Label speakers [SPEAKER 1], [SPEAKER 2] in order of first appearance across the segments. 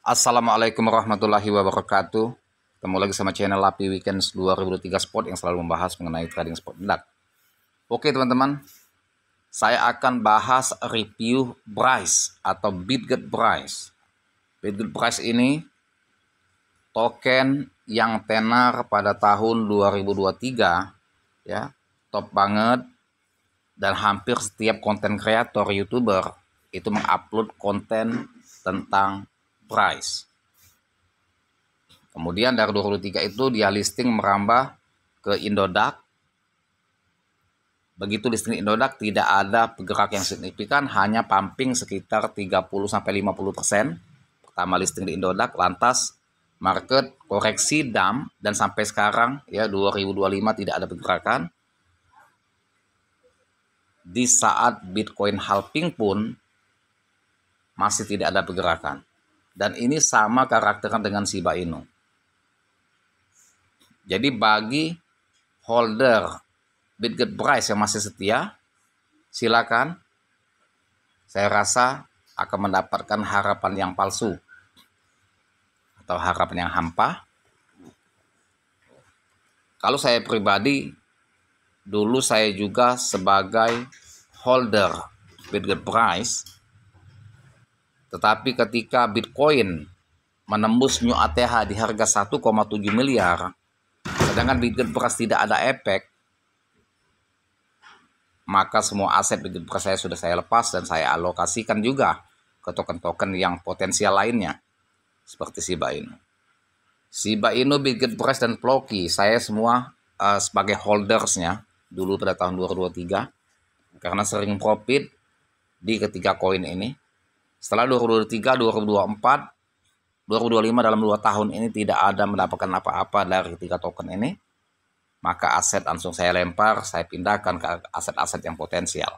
[SPEAKER 1] Assalamualaikum warahmatullahi wabarakatuh. Ketemu lagi sama channel Lapi Weekends 2003 Sport yang selalu membahas mengenai trading sport bedak. Oke teman-teman, saya akan bahas review Bryce atau Bitget Bryce. Bitget Bryce ini token yang tenar pada tahun 2023 ya, top banget, dan hampir setiap konten kreator YouTuber itu mengupload konten tentang Bryce. Kemudian dari 2023 itu dia listing merambah ke Indodax. Begitu listing Indodax tidak ada bergerak yang signifikan, hanya pumping sekitar 30-50%. Pertama listing di Indodax, lantas market koreksi dump, dan sampai sekarang ya 2025 tidak ada pergerakan. Di saat Bitcoin halving pun masih tidak ada pergerakan. Dan ini sama karakternya dengan Shiba Inu. Jadi bagi holder Bitget Bryce yang masih setia, silakan. Saya rasa akan mendapatkan harapan yang palsu atau harapan yang hampa. Kalau saya pribadi, dulu saya juga sebagai holder Bitget Bryce, tetapi ketika Bitcoin menembus new ATH di harga 1,7 miliar, sedangkan Bitget Bryce tidak ada efek, maka semua aset Bitget Bryce saya sudah saya lepas dan saya alokasikan juga ke token-token yang potensial lainnya, seperti Shiba Inu. Shiba Inu, Bitget Bryce, dan Floki, saya semua sebagai holdersnya dulu pada tahun 2023, karena sering profit di ketiga koin ini. Setelah 2023, 2024, 2025 dalam 2 tahun ini tidak ada mendapatkan apa-apa dari ketiga token ini, maka aset langsung saya lempar, saya pindahkan ke aset-aset yang potensial.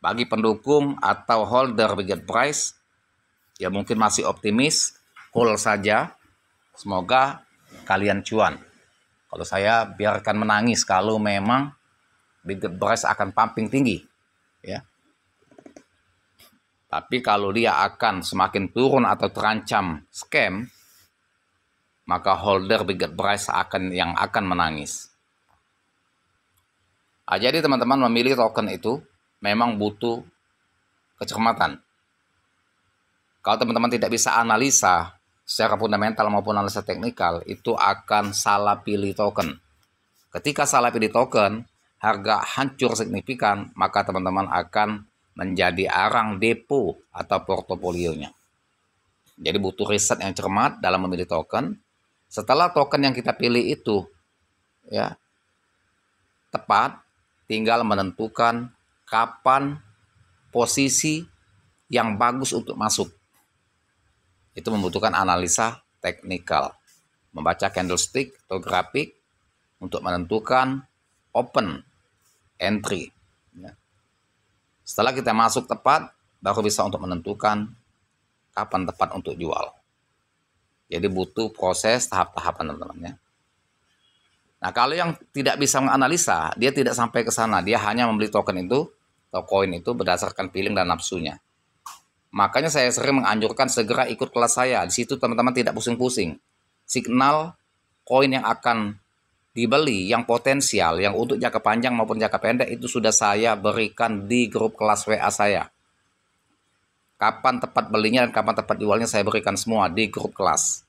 [SPEAKER 1] Bagi pendukung atau holder Bitget Bryce, ya mungkin masih optimis, hold saja, semoga kalian cuan. Kalau saya biarkan menangis kalau memang Bitget Bryce akan pumping tinggi, ya. Tapi kalau dia akan semakin turun atau terancam scam, maka holder Bitget Bryce akan menangis. Jadi teman-teman, memilih token itu memang butuh kecermatan. Kalau teman-teman tidak bisa analisa secara fundamental maupun analisa teknikal, itu akan salah pilih token. Ketika salah pilih token, harga hancur signifikan, maka teman-teman akan menjadi arang depo atau portofolionya. Jadi butuh riset yang cermat dalam memilih token. Setelah token yang kita pilih itu ya tepat, tinggal menentukan kapan posisi yang bagus untuk masuk. Itu membutuhkan analisa teknikal, membaca candlestick atau grafik untuk menentukan open entry. Setelah kita masuk tepat, baru bisa untuk menentukan kapan tepat untuk jual. Jadi butuh proses tahap-tahapan teman-teman ya. Nah, kalau yang tidak bisa menganalisa, dia tidak sampai ke sana. Dia hanya membeli token itu atau koin itu berdasarkan feeling dan nafsunya. Makanya saya sering menganjurkan segera ikut kelas saya. Di situ teman-teman tidak pusing-pusing. Signal koin yang akan dibeli, yang potensial, yang untuk jangka panjang maupun jangka pendek, itu sudah saya berikan di grup kelas WA saya. Kapan tepat belinya dan kapan tepat jualnya saya berikan semua di grup kelas.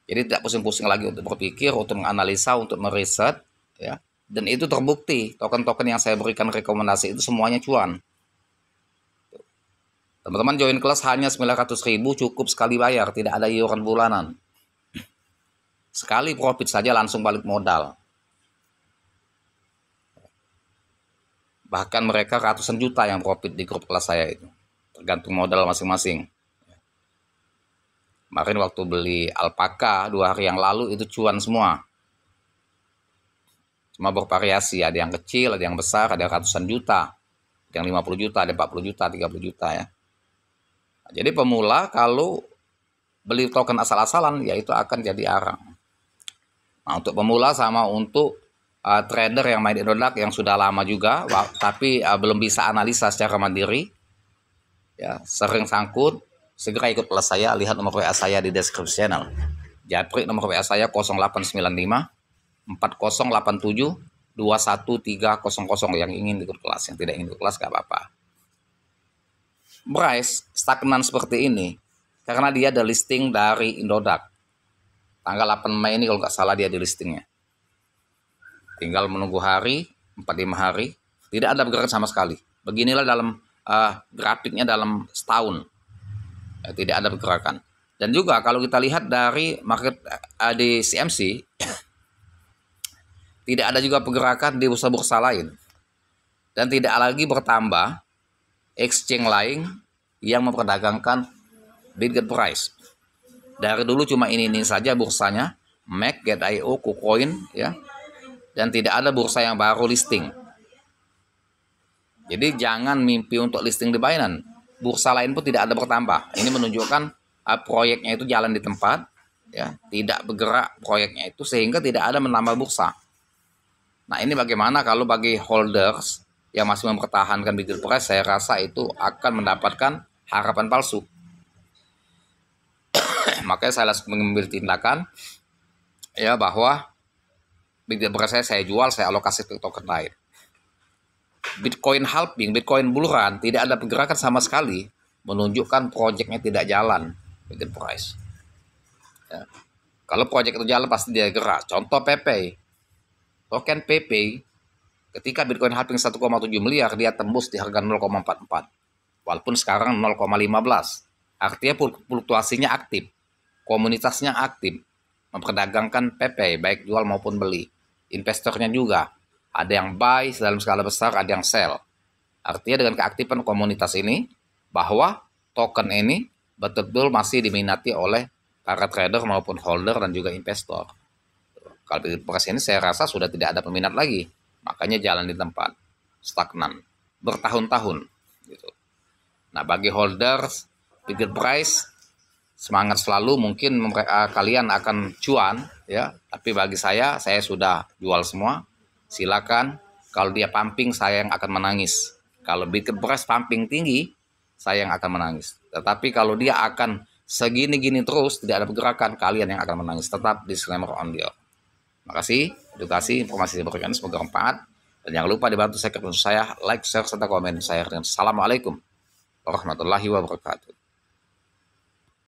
[SPEAKER 1] Jadi tidak pusing-pusing lagi untuk berpikir, untuk menganalisa, untuk meriset, ya. Dan itu terbukti, token-token yang saya berikan rekomendasi itu semuanya cuan. Teman-teman join kelas hanya 900.000, cukup sekali bayar, tidak ada iuran bulanan. Sekali profit saja langsung balik modal. Bahkan mereka ratusan juta yang profit di grup kelas saya itu. Tergantung modal masing-masing. Kemarin waktu beli alpaka 2 hari yang lalu itu cuan semua. Cuma bervariasi, ada yang kecil, ada yang besar, ada yang ratusan juta, ada yang 50 juta, ada 40 juta, 30 juta ya. Nah, jadi pemula kalau beli token asal-asalan, ya itu akan jadi arang. Nah, untuk pemula sama untuk trader yang main Indodax yang sudah lama juga, tapi belum bisa analisa secara mandiri, ya sering sangkut, segera ikut kelas saya, lihat nomor WA saya di deskripsi channel. Japri nomor WA saya 0895 4087 21300 yang ingin ikut kelas. Yang tidak ingin ikut kelas gak apa-apa. Price stagnan seperti ini karena dia ada listing dari Indodax. Tanggal 8 Mei ini kalau nggak salah dia di listingnya. Tinggal menunggu hari, 4-5 hari, tidak ada pergerakan sama sekali. Beginilah dalam grafiknya dalam setahun. Tidak ada pergerakan. Dan juga kalau kita lihat dari market di CMC, tidak ada juga pergerakan di bursa-bursa lain. Dan tidak lagi bertambah exchange lain yang memperdagangkan bid-get price. Dari dulu cuma ini saja bursanya, MAC, Get.io, KuCoin, ya. Dan tidak ada bursa yang baru listing. Jadi jangan mimpi untuk listing di Binance. Bursa lain pun tidak ada bertambah. Ini menunjukkan proyeknya itu jalan di tempat, ya, tidak bergerak proyeknya itu sehingga tidak ada menambah bursa. Nah, ini bagaimana kalau bagi holders yang masih mempertahankan bid-get price, saya rasa itu akan mendapatkan harapan palsu. Makanya saya langsung mengambil tindakan ya bahwa bid-get price saya jual, saya alokasi ke token lain. Bitcoin halving, Bitcoin bull run, tidak ada pergerakan sama sekali, menunjukkan proyeknya tidak jalan bid-get price. Ya. Kalau proyek itu jalan pasti dia gerak. Contoh PP, token PP, ketika Bitcoin halving 1,7 miliar, dia tembus di harga 0,44. Walaupun sekarang 0,15. Artinya fluktuasinya aktif. Komunitasnya aktif. Memperdagangkan PP, baik jual maupun beli. Investornya juga. Ada yang buy dalam skala besar, ada yang sell. Artinya dengan keaktifan komunitas ini, bahwa token ini betul-betul masih diminati oleh para trader maupun holder dan juga investor. Kalau bid-get price ini saya rasa sudah tidak ada peminat lagi. Makanya jalan di tempat, stagnan, bertahun-tahun. Gitu. Nah, bagi holders, bid-get price, semangat selalu, mungkin kalian akan cuan, ya. Tapi bagi saya sudah jual semua. Silakan, kalau dia pumping, saya yang akan menangis. Kalau bid-get price pumping tinggi, saya yang akan menangis. Tetapi kalau dia akan segini-gini terus, tidak ada pergerakan, kalian yang akan menangis. Tetap disclaimer on the off. Terima kasih, edukasi, informasi diberikan, semoga bermanfaat. Dan jangan lupa dibantu saya, like, share, serta komen. Saya Assalamualaikum warahmatullahi wabarakatuh.